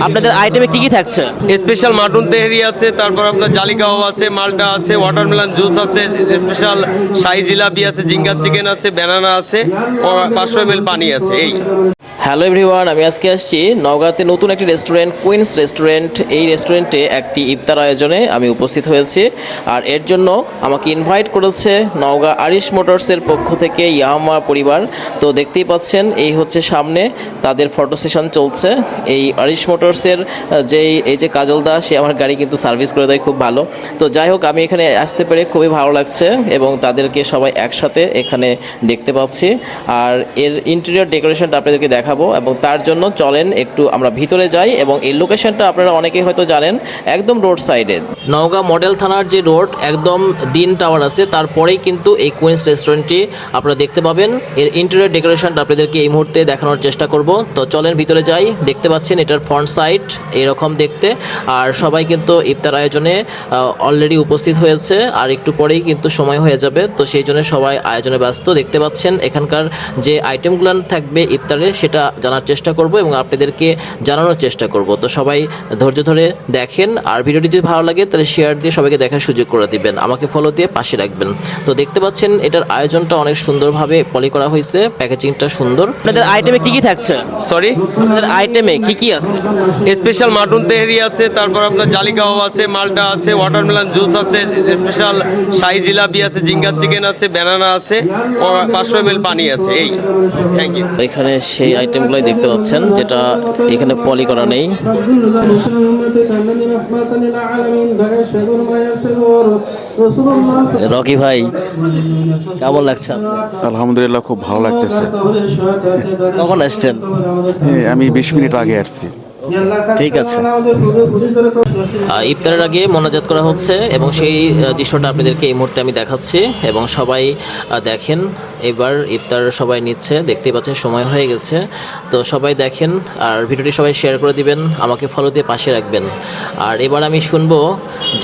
আপনাদের আইটেমে কি কি থাকছে? স্পেশাল মাটন তেহারি আছে, তারপর আপনার জালি কাবাব আছে, মালটা আছে, ওয়াটারমেলন জুস আছে, স্পেশাল শাহি জিলাপি আছে, জিঙ্গার চিকেন আছে, ব্যানানা আছে, 500 ml পানি আছে। এই হ্যালো এভরিওয়ান, আমি আজকে আসছি নওগাঁতে নতুন একটি রেস্টুরেন্ট, কুইন্স রেস্টুরেন্ট। এই রেস্টুরেন্টে একটি ইফতার আয়োজনে আমি উপস্থিত হয়েছি, আর এর জন্য আমাকে ইনভাইট করেছে নওগাঁ আরিশ মোটরসের পক্ষ থেকে ইয়ামাহা পরিবার। তো দেখতেই পাচ্ছেন, এই হচ্ছে সামনে তাদের ফটো সেশন চলছে। এই আরিশ মোটরসের এই যে কাজল দা, সে আমার গাড়ি কিন্তু সার্ভিস করে দেয় খুব ভালো। তো যাই হোক, আমি এখানে আসতে পেরে খুবই ভালো লাগছে এবং তাদেরকে সবাই একসাথে এখানে দেখতে পাচ্ছি। আর এর ইন্টেরিয়র ডেকোরেশনটা আপনাদেরকে দেখাবো, এবং তার জন্য চলেন একটু আমরা ভিতরে যাই। এবং এই লোকেশনটা আপনারা অনেকেই হয়তো জানেন, একদম রোড সাইডে নওগাঁ মডেল থানার যে রোড, একদম দিন টাওয়ার আছে, তারপরেই কিন্তু এই কুইন্স রেস্টুরেন্টটি আপনারা দেখতে পাবেন। এর ইন্টেরিয়র ডেকোরেশনটা আপনাদেরকে এই মুহূর্তে দেখানোর চেষ্টা করব। তো চলেন ভিতরে যাই। দেখতে পাচ্ছেন এটার ফ্রন্ট সাইড এরকম দেখতে, আর সবাই কিন্তু ইফতার আয়োজনে অলরেডি উপস্থিত হয়েছে, আর একটু পরেই কিন্তু সময় হয়ে যাবে। তো সেই জন্য সবাই আয়োজনে ব্যস্ত। দেখতে পাচ্ছেন এখানকার যে আইটেমগুলো থাকবে ইফতারে, সেটা জানার চেষ্টা করব এবং আপনাদেরকে জানানোর চেষ্টা করব। তো সবাই ধৈর্য ধরে দেখেন, আর ভিডিওটি যদি ভালো লাগে তাহলে শেয়ার দিয়ে সবাইকে দেখার সুযোগ করে দিবেন, আমাকে ফলো দিয়ে পাশে রাখবেন। তো দেখতে পাচ্ছেন এটার আয়োজনটা অনেক সুন্দরভাবে পলি করা হয়েছে, প্যাকেজিংটা সুন্দর। আপনাদের আইটেমে কি কি থাকছে? সরি, আপনাদের আইটেমে কি কি আছে? স্পেশাল মাটন তেহারি আছে, তারপর আপনার জালি কাবাব আছে, মালটা আছে, ওয়াটারমেলন জুস আছে, স্পেশাল শাহি জিলাপি আছে, জিঙ্গার চিকেন আছে, ব্যানানা আছে, 500 ml পানি আছে। এই থ্যাংক ইউ। এখানে সেই আইটেমগুলোই দেখতে পাচ্ছেন, যেটা এখানে পলি করা নেই। রকি ভাই, কেমন লাগছে? আলহামদুলিল্লাহ, খুব ভালো লাগতেছে। কখন আসছেন? আমি 20 মিনিট আগে আসছি। ঠিক আছে। ইফতারের আগে মোনাজাত করা হচ্ছে এবং সেই দৃশ্যটা আপনাদেরকে এই মুহূর্তে আমি দেখাচ্ছি, এবং সবাই দেখেন এবার ইফতার সবাই নিচ্ছে। দেখতেই পাচ্ছেন সময় হয়ে গেছে। তো সবাই দেখেন, আর ভিডিওটি সবাই শেয়ার করে দিবেন, আমাকে ফলো দিয়ে পাশে রাখবেন। আর এবার আমি শুনবো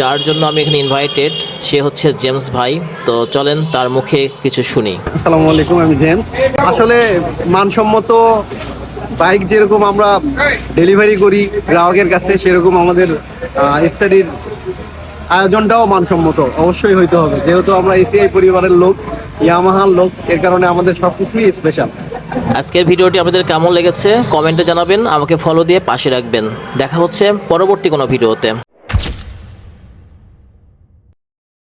যার জন্য আমি এখানে ইনভাইটেড, সে হচ্ছে জেমস ভাই। তো চলেন তার মুখে কিছু শুনি। আসসালামু আলাইকুম, আমি জেমস। আসলে মানসম্মত বাইক যেরকম আমরা ডেলিভারি করি গ্রাহকের কাছে, সেরকম আমাদের ইফতারির আয়োজনটাও মানসম্মত অবশ্যই হইতে হবে, যেহেতু আমরা এসিআই পরিবারের লোক, ইয়ামাহার লোক, এর কারণে আমাদের সবকিছুই স্পেশাল। আজকের ভিডিওটি আপনাদের কেমন লেগেছে কমেন্টে জানাবেন, আমাকে ফলো দিয়ে পাশে রাখবেন। দেখা হচ্ছে পরবর্তী কোনো ভিডিওতে।